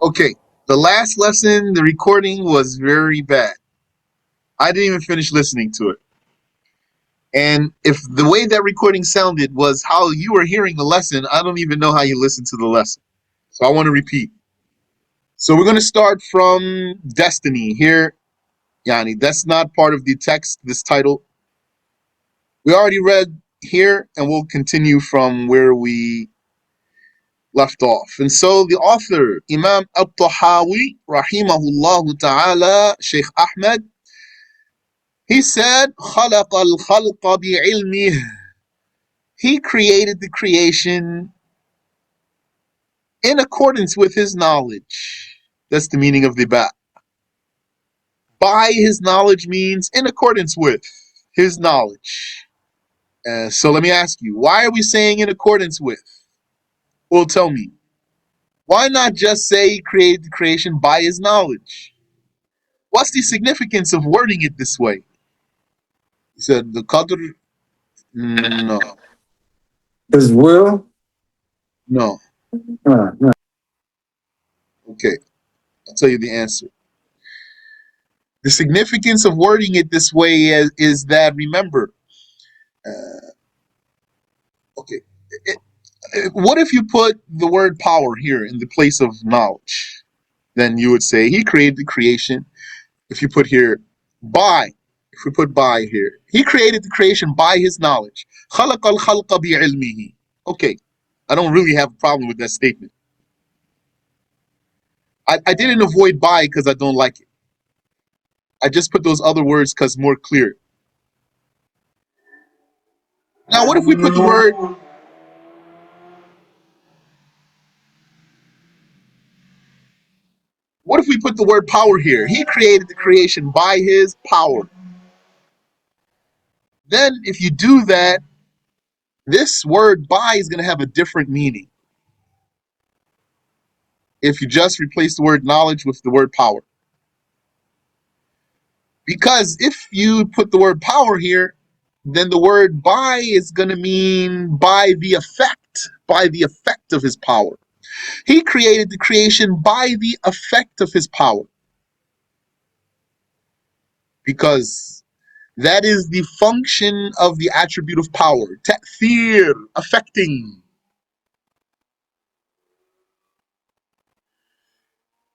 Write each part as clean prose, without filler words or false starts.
Okay, the last lesson, the recording was very bad. I didn't even finish listening to it. And if the way that recording sounded was how you were hearing the lesson, I don't even know how you listened to the lesson. So I want to repeat. So we're going to start from destiny here. Yani, that's not part of the text, this title. We already read here, and we'll continue from where we left off. And so the author, Imam al-Tahawi, rahimahullah ta'ala, Sheikh Ahmed, he said, خَلَقَ الْخَلْقَ بِعِلْمِهِ. He created the creation in accordance with his knowledge. That's the meaning of the ba. By his knowledge means in accordance with his knowledge. So let me ask you, why are we saying in accordance with? Well, tell me. Why not just say he created the creation by his knowledge? What's the significance of wording it this way? He said the qadr. No, His will? no. No. Okay, I'll tell you the answer. The significance of wording it this way is that, remember, okay, what if you put the word power here in the place of knowledge? Then you would say he created the creation. If you put here by, if we put by here, he created the creation by his knowledge. خَلَقَ الْخَلْقَ بِعِلْمِهِ. Okay, I don't really have a problem with that statement. I didn't avoid by because I don't like it. I just put those other words because more clear. Now, what if we put the word? What if we put the word power here? He created the creation by his power. Then, if you do that, this word by is going to have a different meaning. If you just replace the word knowledge with the word power. Because if you put the word power here, then the word by is going to mean by the effect of his power. He created the creation by the effect of his power. Because that is the function of the attribute of power. Ta'thir, affecting.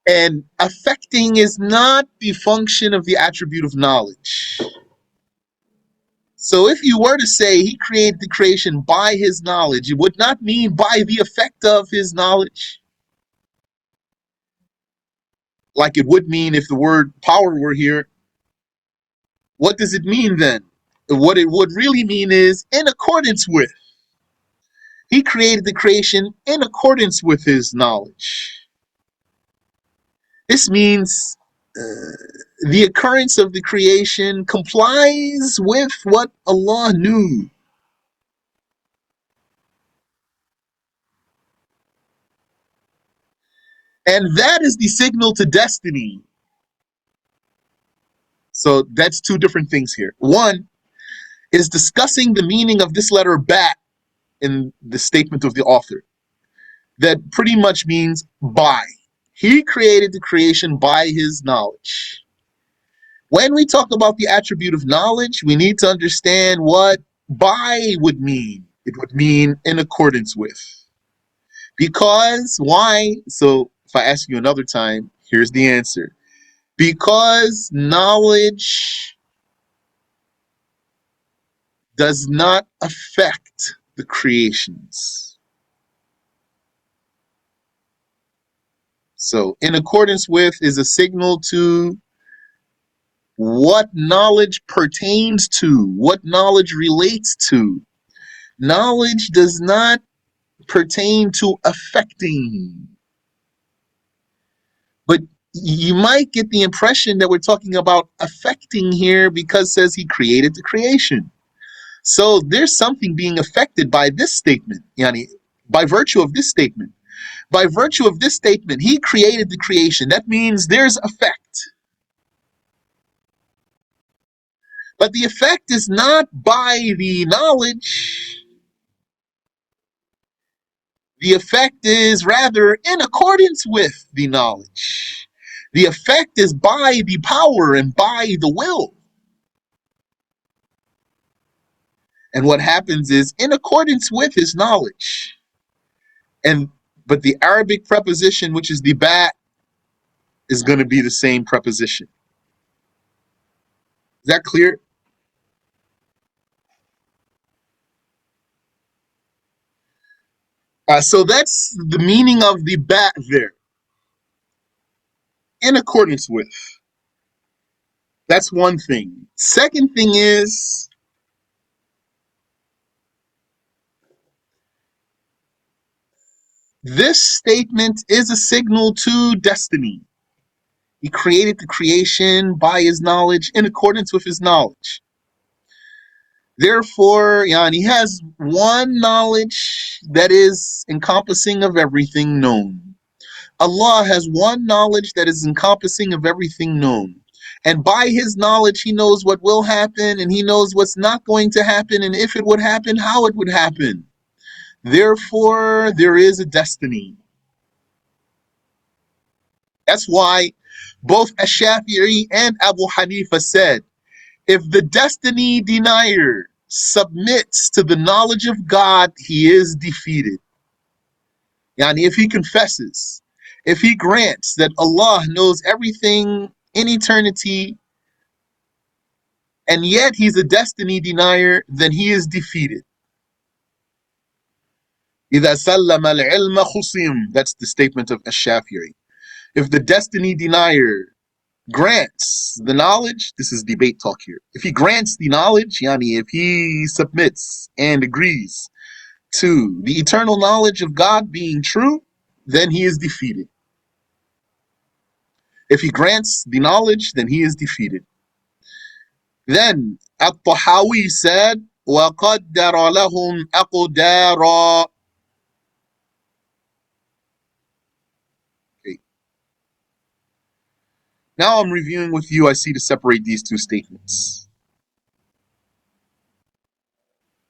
And affecting is not the function of the attribute of knowledge. So if you were to say he created the creation by his knowledge, it would not mean by the effect of his knowledge. Like it would mean if the word power were here. What does it mean then? What it would really mean is in accordance with. He created the creation in accordance with his knowledge. This means the occurrence of the creation complies with what Allah knew. And that is the signal to destiny. So that's two different things here. One is discussing the meaning of this letter bat in the statement of the author. That pretty much means by. He created the creation by his knowledge. When we talk about the attribute of knowledge, we need to understand what by would mean. It would mean in accordance with. Because why? So if I ask you another time, here's the answer. Because knowledge does not affect the creations. So in accordance with is a signal to what knowledge pertains to, what knowledge relates to. Knowledge does not pertain to affecting. But you might get the impression that we're talking about affecting here because it says he created the creation. So there's something being affected by this statement, yani, by virtue of this statement. By virtue of this statement, he created the creation. That means there's effect. But the effect is not by the knowledge. The effect is rather in accordance with the knowledge. The effect is by the power and by the will. And what happens is in accordance with his knowledge. And but the Arabic preposition, which is the ba, is going to be the same preposition. Is that clear? So that's the meaning of the ba there. In accordance with. That's one thing. Second thing is this statement is a signal to destiny. He created the creation by his knowledge in accordance with his knowledge. Therefore, he has one knowledge that is encompassing of everything known. Allah has one knowledge that is encompassing of everything known. And by his knowledge, he knows what will happen and he knows what's not going to happen and if it would happen, how it would happen. Therefore, there is a destiny. That's why both Ash-Shafi'i and Abu Hanifa said, if the destiny denier submits to the knowledge of God, he is defeated. Yani if he confesses, if he grants that Allah knows everything in eternity, and yet he's a destiny denier, then he is defeated. إِذَا سَلَّمَ الْعِلْمَ خُصِيم. That's the statement of Ash-Shafi'i. If the destiny denier grants the knowledge, this is debate talk here. If he grants the knowledge, if he submits and agrees to the eternal knowledge of God being true, then he is defeated. If he grants the knowledge, then he is defeated. Then At-Tahawi said, وَقَدَّرَ لَهُمْ أَقْدَارًا. Okay. Now I'm reviewing with you. I see to separate these two statements.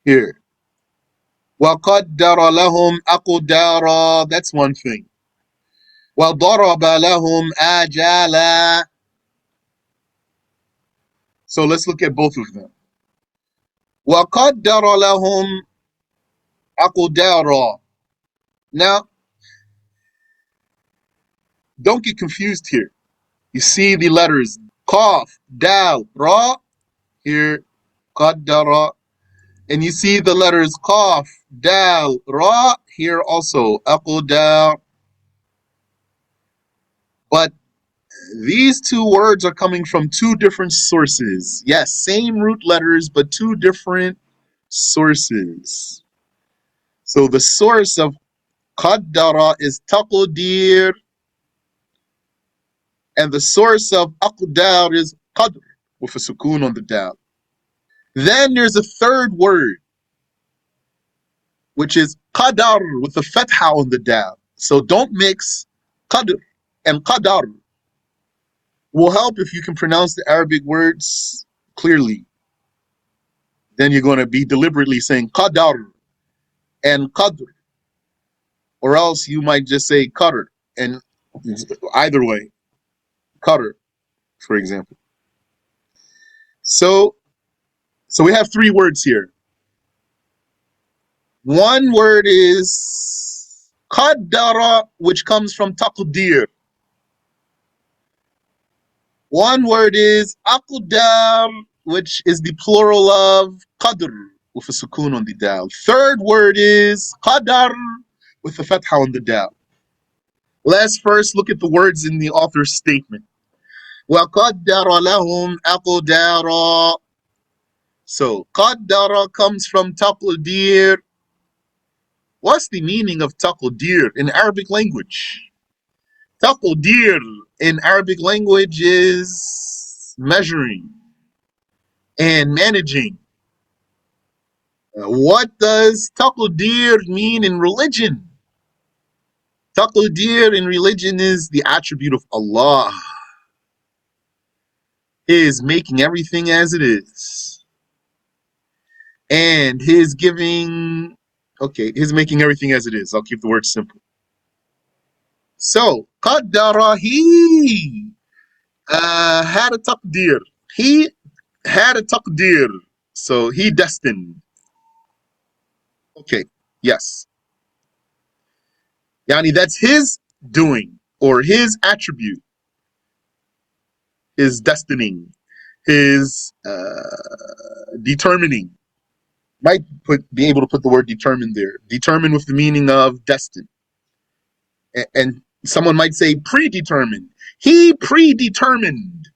Here. وَقَدَّرَ لَهُمْ أَقْدَارًا. That's one thing. وَضَرَبَ لَهُمْ آجَالًا. So let's look at both of them. وَقَدَّرَ لَهُمْ أَقْدَارًا. Now, don't get confused here. You see the letters Qaf, Dal, Ra here, Qaddara. And you see the letters Qaf, Dal, Ra here also, Aqdar. But these two words are coming from two different sources. Yes, same root letters, but two different sources. So the source of Qaddara is Taqdir, and the source of Aqdar is Qadr, with a sukoon on the dal. Then there's a third word, which is Qadar, with a fatha on the dal. So don't mix Qadr and Qadar. Will help if you can pronounce the Arabic words clearly. Then you're going to be deliberately saying Qadar and Qadr. Or else you might just say Qadr. And either way, Qadr, for example. So we have three words here. One word is qaddara, which comes from taqdir. One word is aqdar, which is the plural of qadr, with a sukoon on the dal. Third word is qadar, with a fatha on the dal. Let's first look at the words in the author's statement. وَقَدَّرَ لَهُمْ أَقْدَارًا. So, qaddara comes from taqdir. What's the meaning of taqdir in Arabic language? Taqdir in Arabic language is measuring and managing. What does taqdir mean in religion? Taqdir in religion is the attribute of Allah. He is making everything as it is. And he is giving Okay, he's making everything as it is. I'll keep the word simple. So, qaddara, he had a taqdir. He had a taqdir. So, he destined. Okay, yes. Yani, that's his doing or his attribute, his destining, his determining. Might be able to put the word determined there. Determined with the meaning of destined. And someone might say predetermined. He predetermined.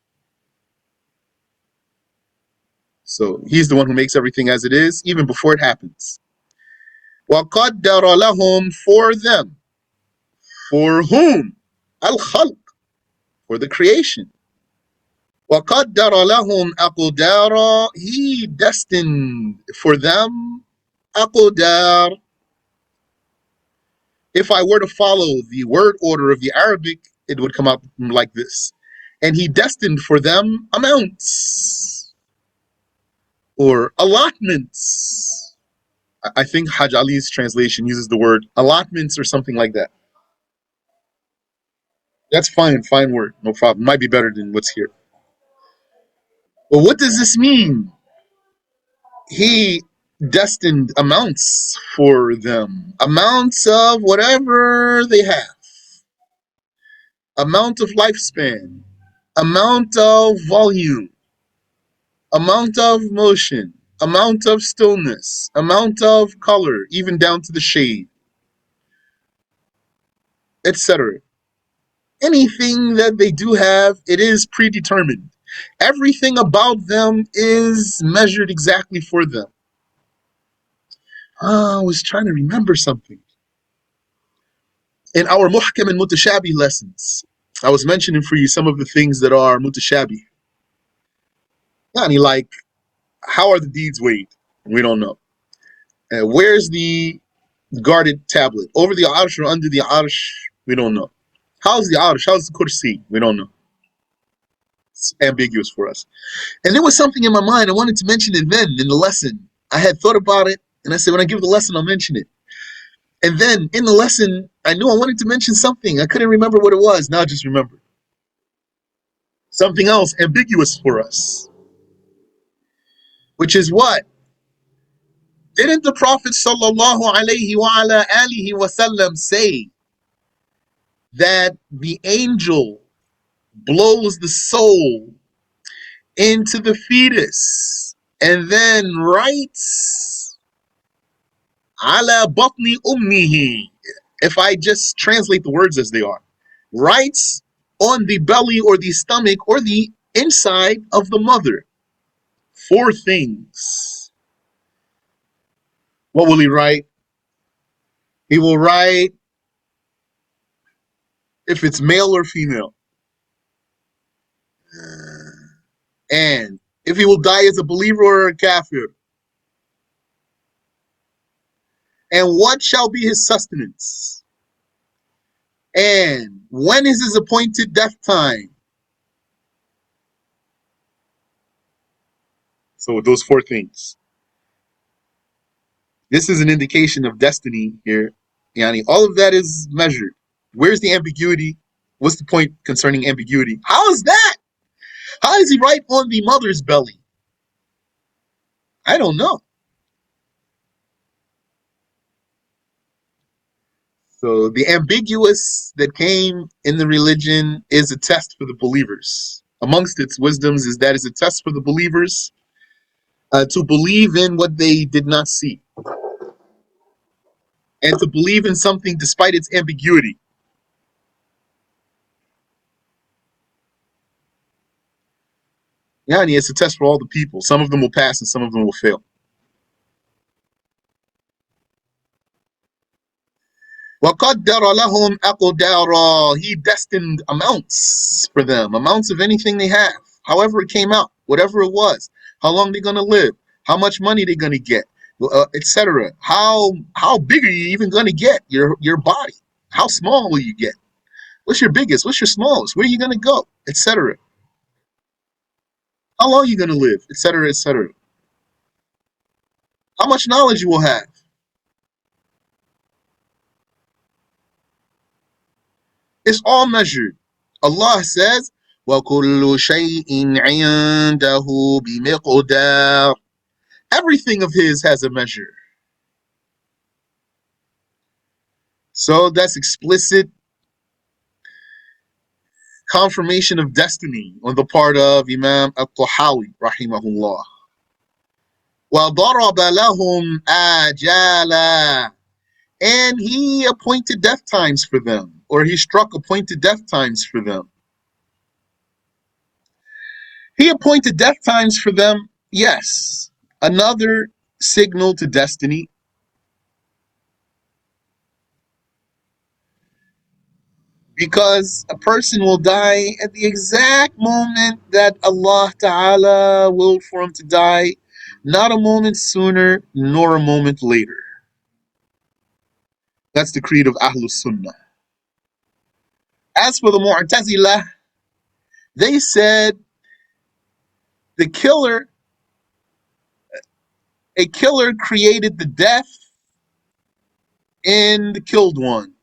So he's the one who makes everything as it is, even before it happens. وَقَدَّرَ لَهُمْ for them. For whom? Al-Khalq. For the creation. وَقَدَّرَ لَهُمْ أَقْدَارًا He destined for them أقدار. If I were to follow the word order of the Arabic, it would come out like this. And he destined for them amounts or allotments. I think Haj Ali's translation uses the word allotments or something like that. That's fine word, no problem. Might be better than what's here. But what does this mean? He destined amounts for them, amounts of whatever they have, amount of lifespan, amount of volume, amount of motion, amount of stillness, amount of color, even down to the shade, etc. Anything that they do have, it is predetermined. Everything about them is measured exactly for them. I was trying to remember something. In our Muhkam and Mutashabi lessons, I was mentioning for you some of the things that are Mutashabi. Yani, like, how are the deeds weighed? We don't know. Where's the guarded tablet? Over the Arsh or under the Arsh? We don't know. How's the Arsh? How's the Kursi? We don't know. It's ambiguous for us. And there was something in my mind. I wanted to mention it then in the lesson. I had thought about it, and I said, when I give the lesson, I'll mention it. And then in the lesson, I knew I wanted to mention something. I couldn't remember what it was. Now I just remembered. Something else ambiguous for us. Which is what? Didn't the Prophet sallallahu alaihi wasallam say that the angel blows the soul into the fetus and then writes ala batni ummihi, if I just translate the words as they are, writes on the belly or the stomach or the inside of the mother 4 things. What will he write? He will write if it's male or female, and if he will die as a believer or a kafir, and what shall be his sustenance, and when is his appointed death time. So those 4 things. This is an indication of destiny here. Yani, all of that is measured. Where's the ambiguity? What's the point concerning ambiguity? How is that? How is he right on the mother's belly? I don't know. So the ambiguous that came in the religion is a test for the believers. Amongst its wisdoms is that it's a test for the believers to believe in what they did not see, and to believe in something despite its ambiguity. Yani, it's a test for all the people. Some of them will pass and some of them will fail. وَقَدَّرَ لَهُمْ أَقْدَارًا He destined amounts for them, amounts of anything they have, however it came out, whatever it was, how long they're going to live, how much money they're going to get, etc. How big are you even going to get your body? How small will you get? What's your biggest? What's your smallest? Where are you going to go? Etc. How long are you going to live? Etc. Etc. How much knowledge you will have. It's all measured. Allah says, وَكُلُّ شَيْءٍ عِنْدَهُ بِمِقْدَارٍ. Everything of His has a measure. So that's explicit confirmation of destiny on the part of Imam al-Tahawi, rahimahullah. وَضَرَبَ لَهُمْ آجَالًا. And He appointed death times for them, or He struck appointed death times for them. He appointed death times for them, yes. Another signal to destiny. Because a person will die at the exact moment that Allah Ta'ala willed for him to die, not a moment sooner nor a moment later. That's the creed of Ahlus Sunnah. As for the Mu'tazilah, they said a killer created the death in the killed one.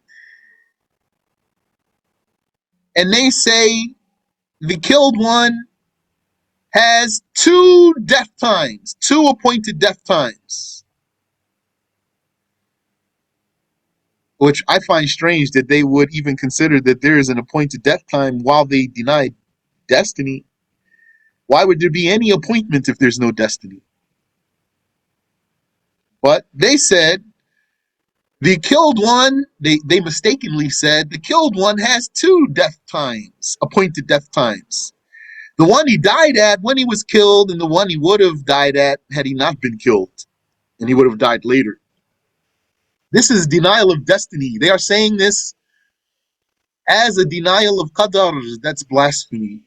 And they say the killed one has two death times, two appointed death times. Which I find strange that they would even consider that there is an appointed death time while they deny destiny. Why would there be any appointment if there's no destiny? But they said the killed one, they mistakenly said the killed one has two death times, appointed death times. The one he died at when he was killed, and the one he would have died at had he not been killed, and he would have died later. This is denial of destiny. They are saying this as a denial of qadar. That's blasphemy.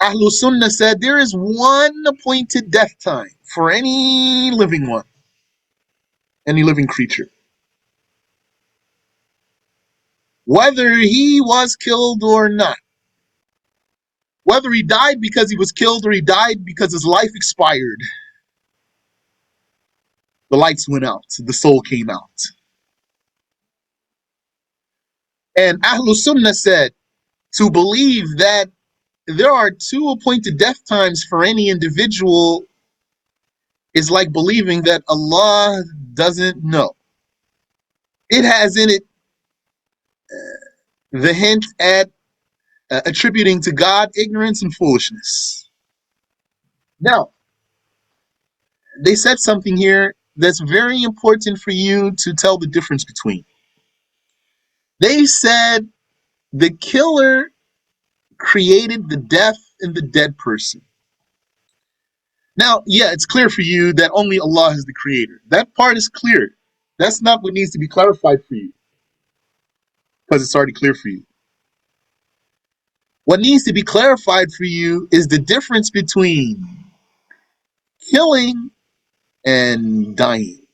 Ahlul Sunnah said there is one appointed death time for any living one, any living creature. Whether he was killed or not. Whether he died because he was killed or he died because his life expired. The lights went out, the soul came out. And Ahlul Sunnah said to believe that there are two appointed death times for any individual is like believing that Allah doesn't know. It has in it the hint at attributing to God ignorance and foolishness. Now, they said something here that's very important for you to tell the difference between. They said the killer created the death in the dead person. Now, yeah, it's clear for you that only Allah is the creator. That part is clear. That's not what needs to be clarified for you, because it's already clear for you. What needs to be clarified for you is the difference between killing and dying.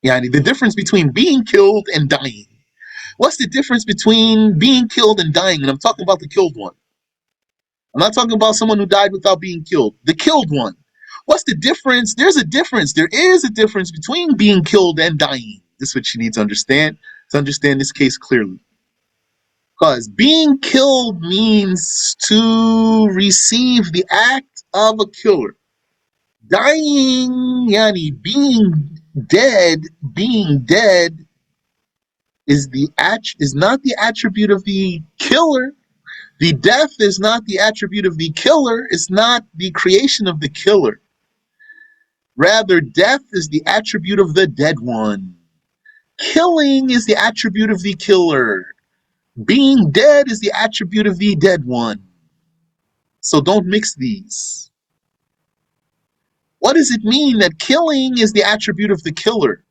Yani the difference between being killed and dying. What's the difference between being killed and dying? And I'm talking about the killed one. I'm not talking about someone who died without being killed. The killed one. What's the difference? There's a difference. There is a difference between being killed and dying. This is what you need to understand this case clearly. Because being killed means to receive the act of a killer. Dying, yani being dead is not the attribute of the killer. The death is not the attribute of the killer. It's not the creation of the killer. Rather, death is the attribute of the dead one. Killing is the attribute of the killer. Being dead is the attribute of the dead one. So don't mix these. What does it mean that killing is the attribute of the killer?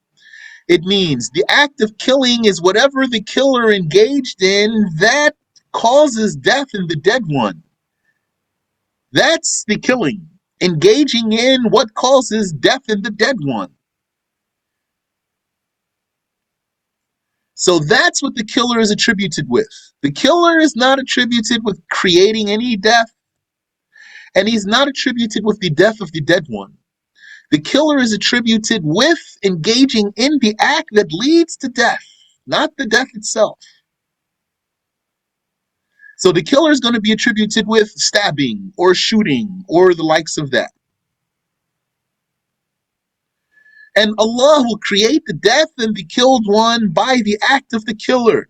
It means the act of killing is whatever the killer engaged in that causes death in the dead one. That's the killing. Engaging in what causes death in the dead one. So that's what the killer is attributed with. The killer is not attributed with creating any death, and he's not attributed with the death of the dead one. The killer is attributed with engaging in the act that leads to death. not the death itself. So the killer is going to be attributed with stabbing or shooting or the likes of that. And Allah will create the death and the killed one by the act of the killer.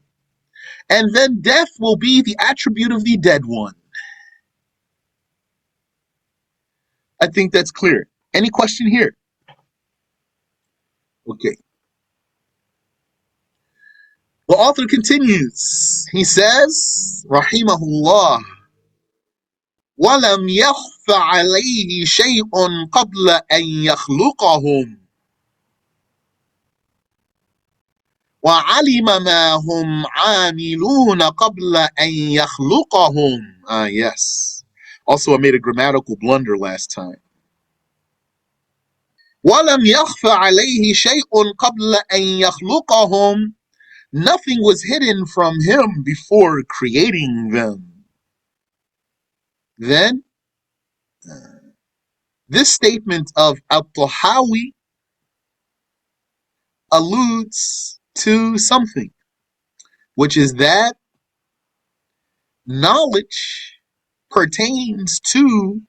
And then death will be the attribute of the dead one. I think that's clear. Any question here? Okay. The author continues. He says, Rahimahullah, وَلَمْ يَخْفَ عَلَيْهِ شَيْءٌ قَبْلَ أَنْ يَخْلُقَهُمْ وَعَلِمَ مَا هُمْ عَامِلُونَ قَبْلَ أَنْ يَخْلُقَهُمْ. Yes. Also, I made a grammatical blunder last time. وَلَمْ يَخْفَ عَلَيْهِ شَيْءٌ قَبْلَ أَنْ يَخْلُقَهُمْ. Nothing was hidden from him before creating them. Then, this statement of Tahawi alludes to something, which is that knowledge pertains to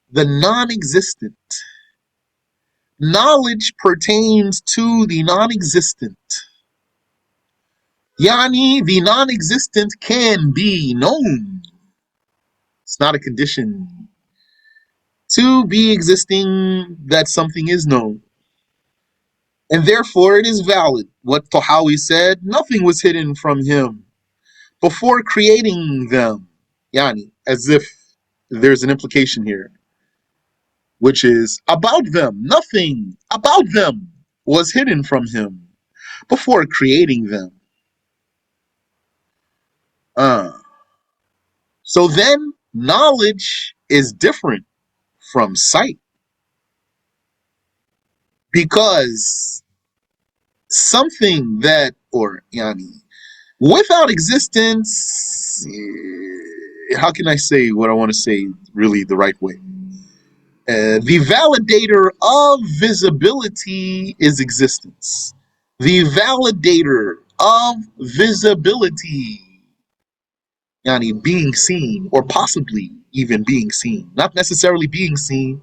the non-existent. Knowledge pertains to the non-existent. Yani, the non-existent can be known. It's not a condition to be existing that something is known. And therefore it is valid. What Tahawi said, nothing was hidden from him before creating them. Yani, as if there's an implication here, which is about them. Nothing about them was hidden from him before creating them. So then knowledge is different from sight, because something that, or yani, without existence, how can I say what I want to say really the right way? The validator of visibility is existence. The validator of visibility, yani being seen, or possibly even being seen, not necessarily being seen.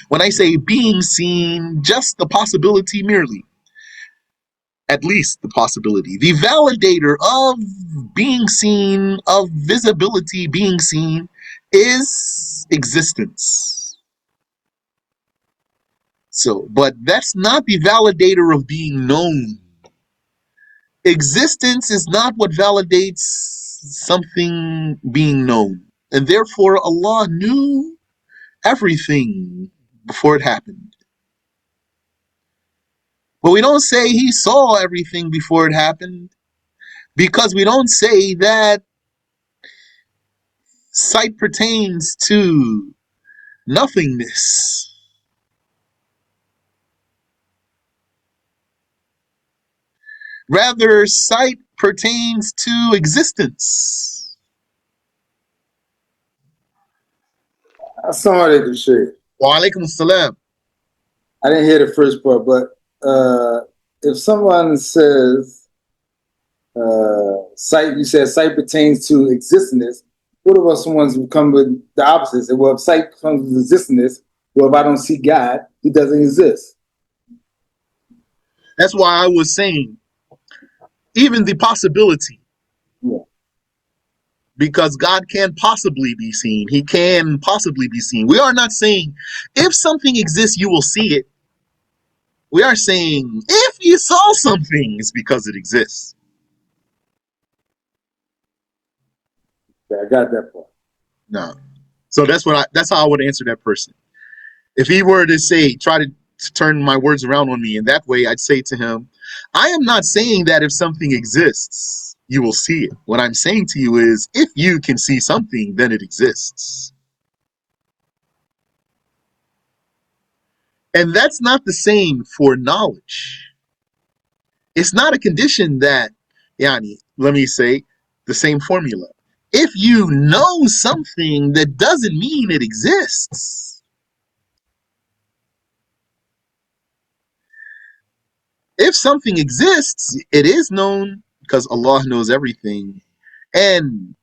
When I say being seen, just the possibility merely, at least the possibility. The validator of being seen, of visibility being seen, is existence. So, but that's not the validator of being known. Existence is not what validates something being known. And therefore, Allah knew everything before it happened. But we don't say He saw everything before it happened, because we don't say that sight pertains to nothingness. Rather, sight pertains to existence. Assalamu alaikum, Shaykh. Wa alaikum assalam. I didn't hear the first part, but if someone says sight, you said sight pertains to existence. What about someone who come with the opposite? Say, well, if sight comes with existence, well, if I don't see God, He doesn't exist. That's why I was saying, even the possibility. Yeah. Because God can possibly be seen. He can possibly be seen. We are not saying if something exists, you will see it. We are saying if you saw something, it's because it exists. Yeah, I got that part. No. So that's how I would answer that person. If he were to say, try to turn my words around on me in that way, I'd say to him, I am not saying that if something exists, you will see it. What I'm saying to you is, if you can see something, then it exists. And that's not the same for knowledge. It's not a condition that, yani, let me say the same formula. If you know something, that doesn't mean it exists. If something exists, it is known because Allah knows everything. And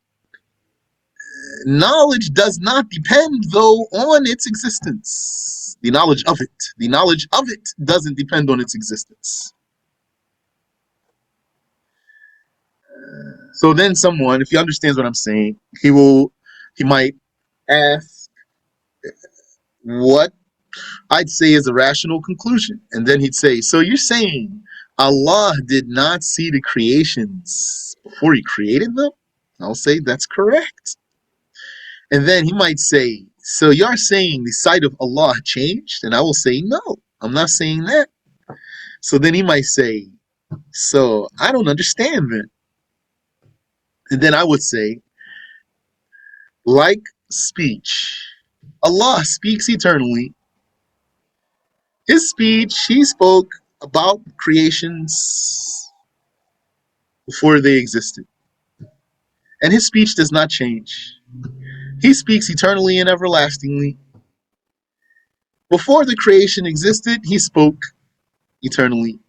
knowledge does not depend, though, on its existence. The knowledge of it. The knowledge of it doesn't depend on its existence. So then someone, if he understands what I'm saying, he might ask what I'd say is a rational conclusion. And then he'd say, so you're saying Allah did not see the creations before he created them? I'll say that's correct. And then he might say, so you're saying the sight of Allah changed? And I will say, no, I'm not saying that. So then he might say, so I don't understand then. And then I would say, like speech, Allah speaks eternally. His speech, he spoke about creations before they existed. And his speech does not change. He speaks eternally and everlastingly. Before the creation existed, he spoke eternally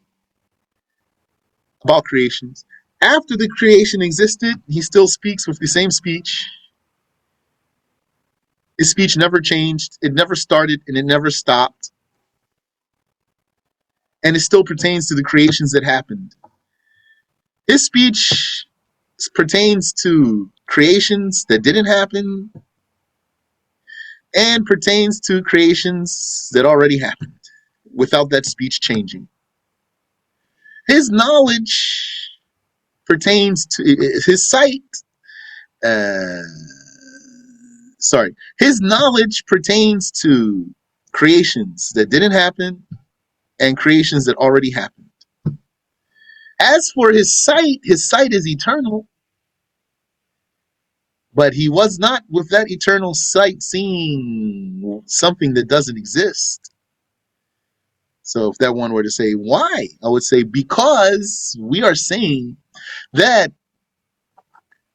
about creations. After the creation existed, he still speaks with the same speech. His speech never changed, it never started, and it never stopped. And it still pertains to the creations that happened. His speech pertains to creations that didn't happen and pertains to creations that already happened without that speech changing. His knowledge pertains to his sight. His knowledge pertains to creations that didn't happen and creations that already happened. As for his sight is eternal, but he was not with that eternal sight seeing something that doesn't exist. So if that one were to say, why? I would say, because we are saying that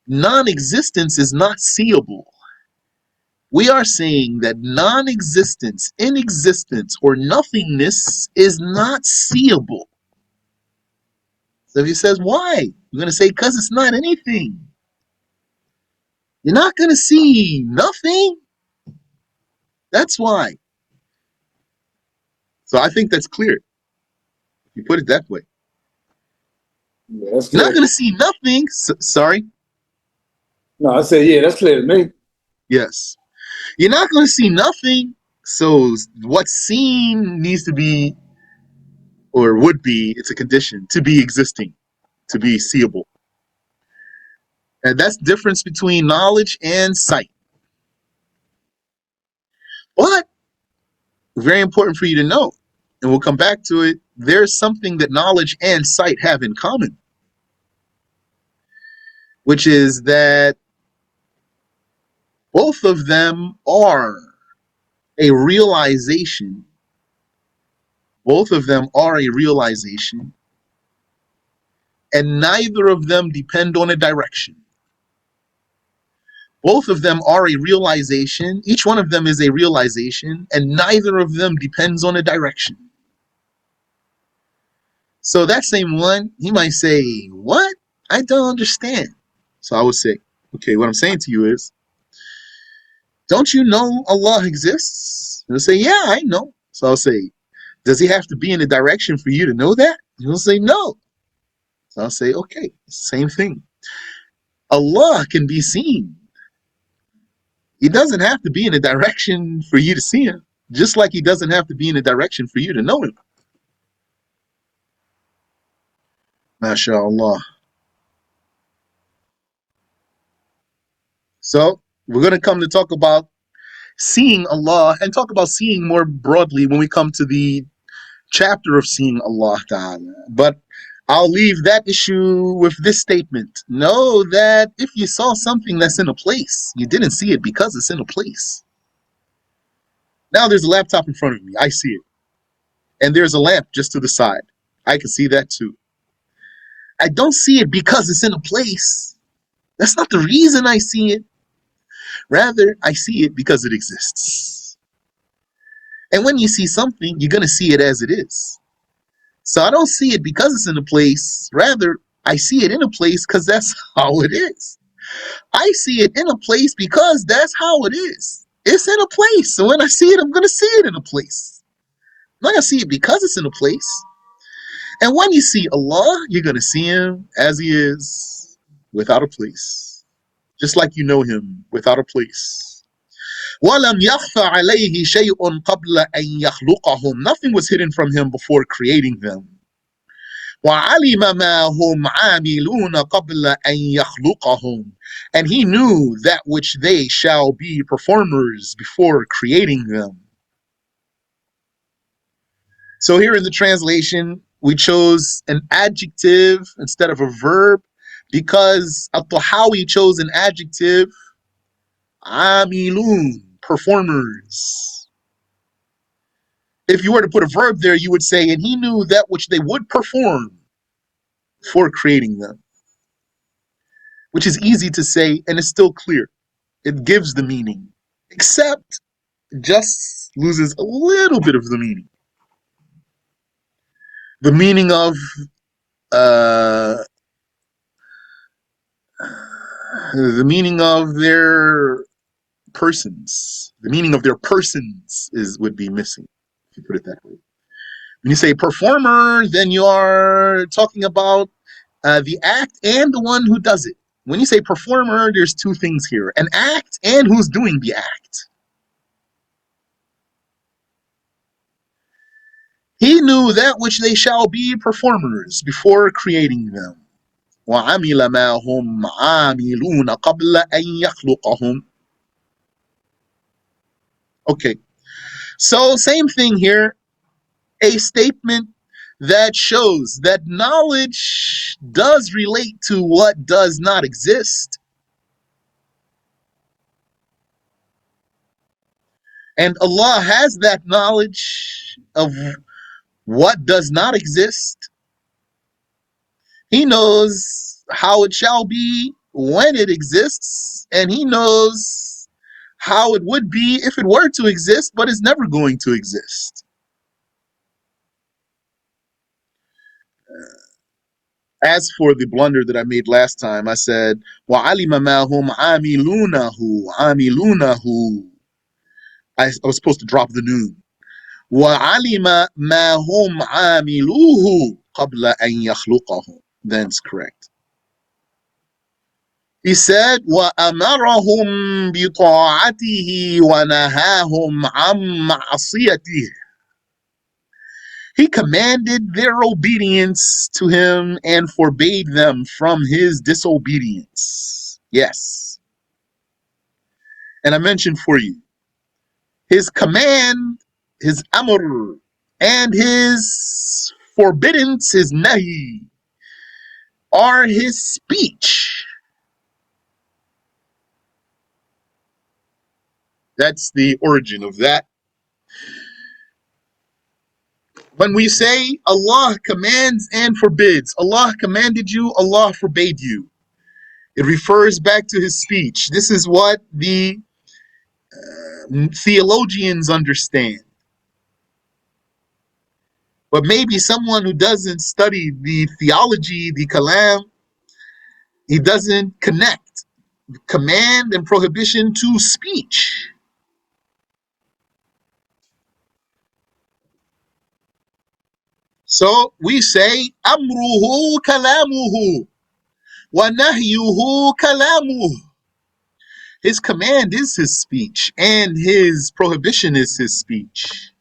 non-existence is not seeable. We are saying that non-existence, inexistence, or nothingness is not seeable. So if he says, why? You're going to say, because it's not anything. You're not going to see nothing. That's why. So I think that's clear. If you put it that way. Yeah, that's You're clear. not going to see nothing. Sorry? No, I said, yeah, that's clear to me. Yes. You're not going to see nothing. So what's seen needs to be, or would be, it's a condition, to be existing, to be seeable. And that's the difference between knowledge and sight. But very important for you to know, and we'll come back to it, there's something that knowledge and sight have in common, which is that both of them are a realization. Both of them are a realization, and neither of them depend on a direction. Both of them are a realization. Each one of them is a realization, and neither of them depends on a direction. So that same one, he might say, what? I don't understand. So I would say, okay, what I'm saying to you is, don't you know Allah exists? And he'll say, yeah, I know. So I'll say, does he have to be in a direction for you to know that? And he'll say, no. So I'll say, okay, same thing. Allah can be seen. He doesn't have to be in a direction for you to see him, just like he doesn't have to be in a direction for you to know him. MashaAllah. So we're going to come to talk about seeing Allah and talk about seeing more broadly when we come to the chapter of seeing Allah Ta'ala. But I'll leave that issue with this statement. Know that if you saw something that's in a place, you didn't see it because it's in a place. Now there's a laptop in front of me. I see it. And there's a lamp just to the side. I can see that too. I don't see it because it's in a place. That's not the reason I see it. Rather, I see it because it exists. And when you see something, you're going to see it as it is. So I don't see it because it's in a place. Rather, I see it in a place because that's how it is. I see it in a place because that's how it is. It's in a place. So when I see it, I'm going to see it in a place. I'm not going to see it because it's in a place. And when you see Allah, you're going to see Him as He is, without a place. Just like you know Him, without a place. وَلَمْ يَخْفَ عَلَيْهِ شَيْءٌ قَبْلَ أَنْ يَخْلُقَهُم. Nothing was hidden from Him before creating them. وَعَلِمَ مَا هُمْ عَامِلُونَ قَبْلَ أَنْ يَخْلُقَهُم. And He knew that which they shall be performers before creating them. So here in the translation, we chose an adjective instead of a verb because Tahawi chose an adjective, amilun, performers. If you were to put a verb there, you would say, and He knew that which they would perform for creating them, which is easy to say and is still clear. It gives the meaning, except it just loses a little bit of the meaning. The meaning of uh, their persons. The meaning of their persons would be missing, if you put it that way. When you say performer, then you are talking about the act and the one who does it. When you say performer, there's two things here: an act and who's doing the act. He knew that which they shall be performers before creating them. وَعَمِلَ مَا هُمْ عَامِلُونَ قَبْلَ أَنْ يَخْلُقَهُمْ. Okay, so same thing here. A statement that shows that knowledge does relate to what does not exist. And Allah has that knowledge of what does not exist. He knows how it shall be when it exists, and He knows how it would be if it were to exist, but is never going to exist. As for the blunder that I made last time, I said, وَعَلِمَ مَا هُمْ عَامِلُونَهُ عَامِلُونَهُ. I was supposed to drop the noon. وَعَلِمَ مَا هُمْ عَامِلُوهُ قَبْلَ أَنْ يَخْلُقَهُ. Then it's correct. He said, وَأَمَرَهُمْ بِطَاعَتِهِ وَنَهَاهُمْ عَنْ مَعْصِيَتِهِ. He commanded their obedience to Him and forbade them from His disobedience. Yes. And I mentioned for you, His command, His amr, and His forbiddance, His nahi, are His speech. That's the origin of that. When we say Allah commands and forbids, Allah commanded you, Allah forbade you, it refers back to His speech. This is what the theologians understand. But maybe someone who doesn't study the theology, the kalam, he doesn't connect command and prohibition to speech. So we say, amruhu kalamuhu wa nahyuhu kalamuhu. His command is His speech, and His prohibition is His speech.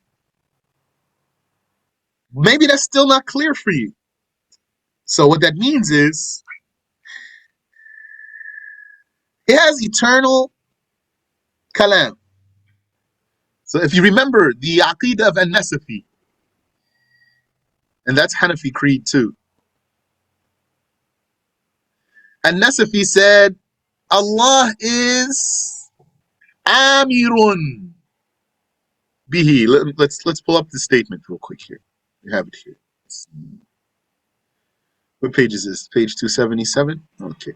Maybe that's still not clear for you. So what that means is, He has eternal kalam. So if you remember the Aqidah of An-Nasafi, and that's Hanafi creed too. An-Nasafi said, Allah is Amirun bihi. Let's pull up the statement real quick here. You have it here. What page is this? Page 277? Okay.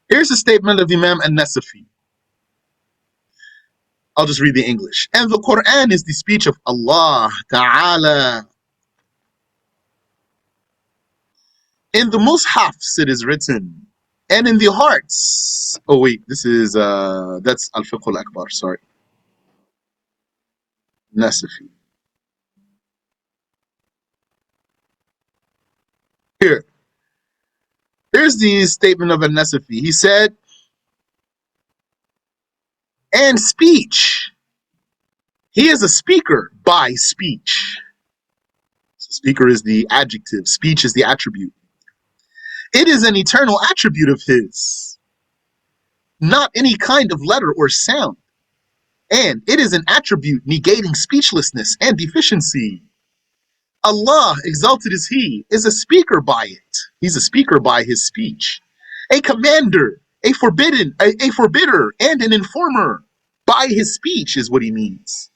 Here's a statement of Imam An-Nasafi. I'll just read the English. And the Quran is the speech of Allah Ta'ala. In the Mushafs it is written, and in the hearts. Oh wait, this is that's Al-Fiqh al-Akbar, sorry. Nasafi. Here. Here's the statement of Al-Nasafi. He said, and speech. He is a speaker by speech. Speaker is the adjective. Speech is the attribute. It is an eternal attribute of his, not any kind of letter or sound. And it is an attribute negating speechlessness and deficiency. Allah, exalted is He, is a speaker by it. He's a speaker by His speech. A commander, a forbidder, and an informer by His speech is what He means.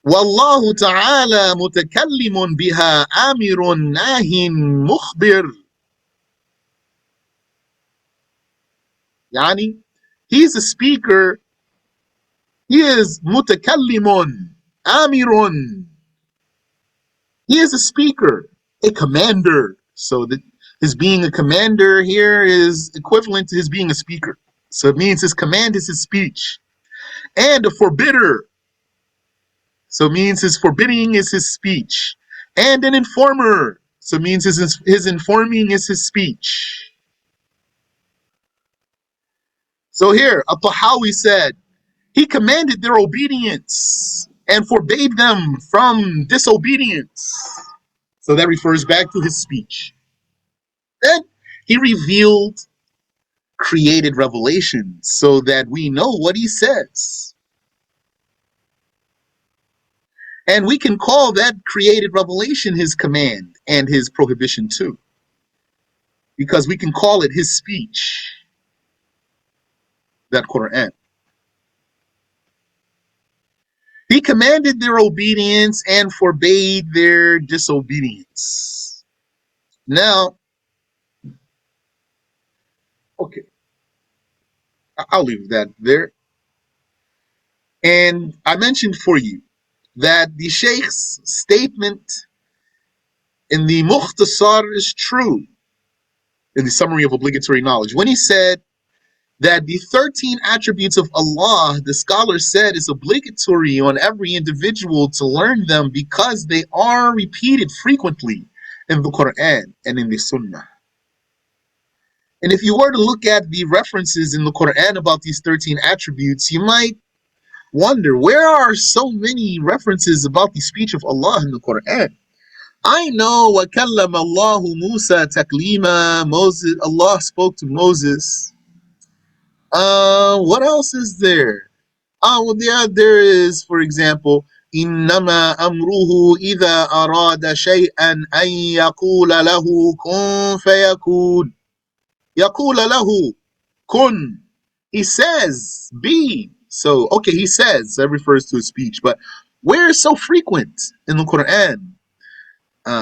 Wallahu ta'ala mutakallimun biha amirun nahin mukhbir. Yani, He's a speaker. He is mutakallimun, amirun. He is a speaker, a commander. So his being a commander here is equivalent to his being a speaker. So it means his command is his speech. And a forbidder. So it means his forbidding is his speech. And an informer. So it means his informing is his speech. So here, Tahawi said, he commanded their obedience and forbade them from disobedience. So that refers back to his speech. Then he revealed created revelation so that we know what he says. And we can call that created revelation his command and his prohibition too. Because we can call it his speech, that Quran. He commanded their obedience and forbade their disobedience. Now, okay, I'll leave that there. And I mentioned for you that the Sheikh's statement in the Mukhtasar is true, in the summary of obligatory knowledge, when he said that the 13 attributes of Allah, the scholar said, is obligatory on every individual to learn them because they are repeated frequently in the Quran and in the Sunnah. And if you were to look at the references in the Quran about these 13 attributes, you might wonder, where are so many references about the speech of Allah in the Quran? I know وَكَلَّمَ اللَّهُ مُوسَى تَكْلِيمًا. Moses, Allah spoke to Moses. What else is there? Well, there is, for example, إِنَّمَا أَمْرُهُ إِذَا أَرَادَ شَيْئًا أَن يَقُولَ لَهُ كُن فَيَكُونُ. يَقُولَ لَهُ كُن. He says, be. So, okay, he says, that refers to his speech, but where is so frequent in the Quran?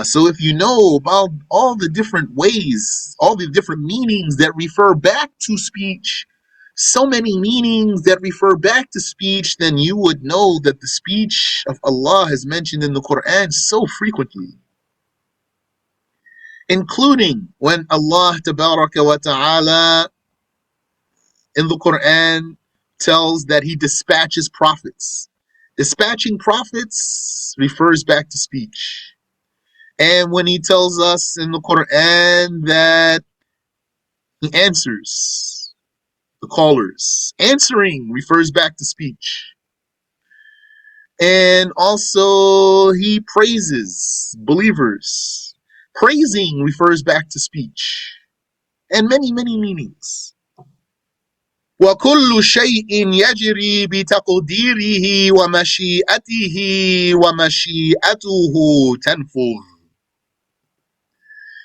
So if you know about all the different ways, all the different meanings that refer back to speech, so many meanings that refer back to speech, then you would know that the speech of Allah is mentioned in the Quran so frequently. Including when Allah Tabaraka wa Ta'ala in the Quran tells that he dispatches prophets. Dispatching prophets refers back to speech. And when he tells us in the Quran that he answers the callers, answering refers back to speech. And also he praises believers. Praising refers back to speech. And many, many meanings. وَكُلُّ شَيْءٍ يَجْرِي بِتَقْدِيرِهِ وَمَشِيئَتِهِ وَمَشِيئَتُهُ تَنْفُذُ.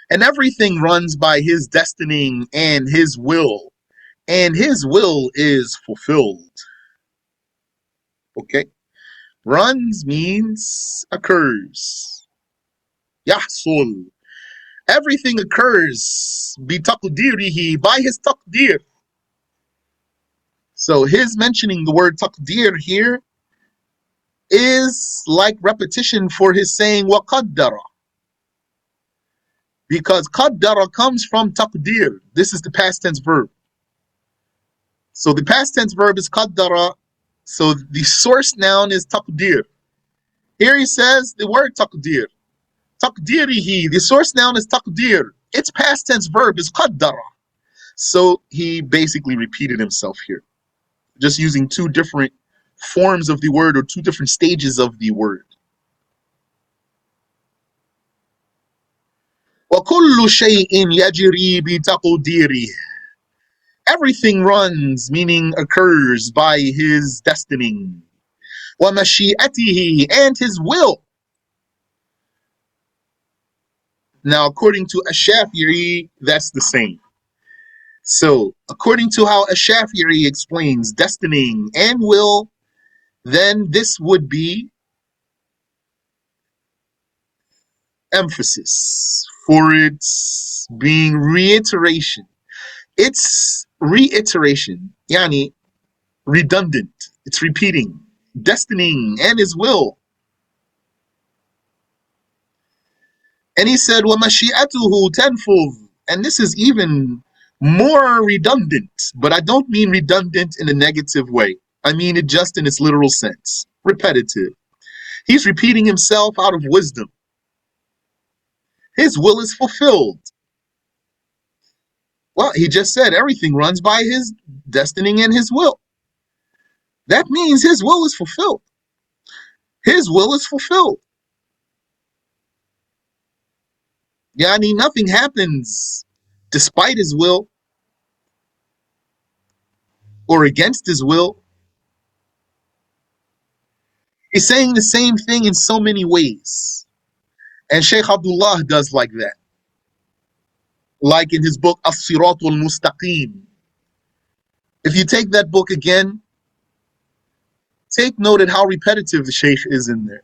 And everything runs by his destining and his will is fulfilled. Okay? Runs means occurs. Yahsul. Everything occurs bitaqdirihi, by his taqdir. So his mentioning the word taqdir here is like repetition for his saying وَقَدَّرَ, because qaddara comes from taqdir. This is the past tense verb. So the past tense verb is qaddara. So the source noun is taqdir. Here he says the word taqdir. Taqdirihi, the source noun is taqdir. Its past tense verb is qaddara. So he basically repeated himself here, just using two different forms of the word or two different stages of the word. وَكُلُّ شَيْءٍ يَجْرِي بِتَقْدِيرِهِ. Everything runs, meaning occurs, by his destining. وَمَشِيئَتِهِ, and his will. Now, according to Ash-Shafi'i, that's the same. So, according to how Ash-Shafi'i explains destining and will, then this would be emphasis for its being reiteration. It's reiteration, yani redundant. It's repeating. Destining and his will. And he said, وَمَشِيئَتُهُ تَنْفُذ. And this is even more redundant, but I don't mean redundant in a negative way. I mean it just in its literal sense. Repetitive. He's repeating himself out of wisdom. His will is fulfilled. Well, he just said everything runs by his destining and his will. That means his will is fulfilled. His will is fulfilled. Yani nothing happens despite his will or against his will. He's saying the same thing in so many ways. And Sheikh Abdullah does like that. Like in his book, As-Sirat al-Mustaqim. If you take that book again, take note at how repetitive the Sheikh is in there.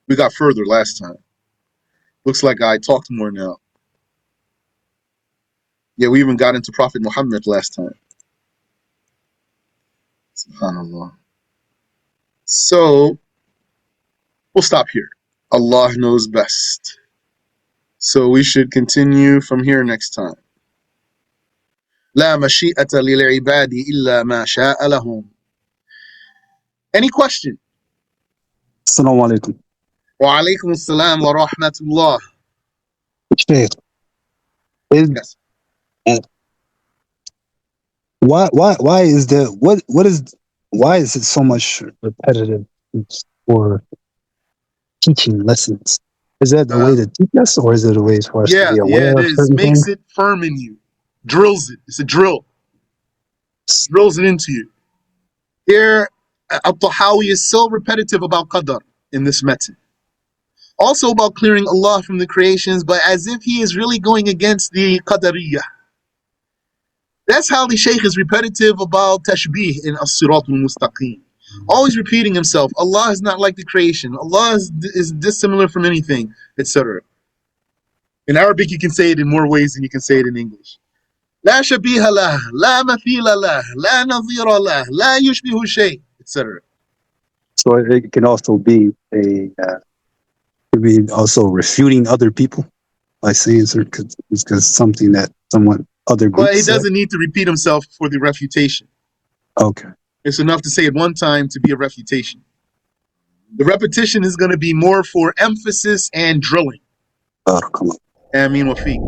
We got further last time. Looks like I talked more now. Yeah, we even got into Prophet Muhammad last time. SubhanAllah. So, we'll stop here. Allah knows best. So we should continue from here next time. لا مشيئة للعباد إلا ما شاء لهم. Any question? Assalamu alaikum. Wa alaikum assalam wa rahmatullah. Sheikh, Yes. why is the why is it so much repetitive for teaching lessons? Is that a way to teach us, or is it a way for us to be aware it of is. certain Makes things? it firm in you. Drills it. It's a drill. Drills it into you. Here, Tahawi is so repetitive about qadar in this method. Also about clearing Allah from the creations, but as if he is really going against the qadariyah. That's how the Shaykh is repetitive about tashbih in As-Sirat al-Mustaqim. Always repeating himself. Allah is not like the creation. Allah is dissimilar from anything, etc. In Arabic, you can say it in more ways than you can say it in English. لا شبيه له, لا مثيل له, لا نظير له, لا يشبه شيء, etc. So it can also be also refuting other people by saying certain, because something that other groups But he said. doesn't need to repeat himself for the refutation. Okay. It's enough to say it one time to be a refutation. The repetition is going to be more for emphasis and drilling. Barakallah. Ameen wa feek.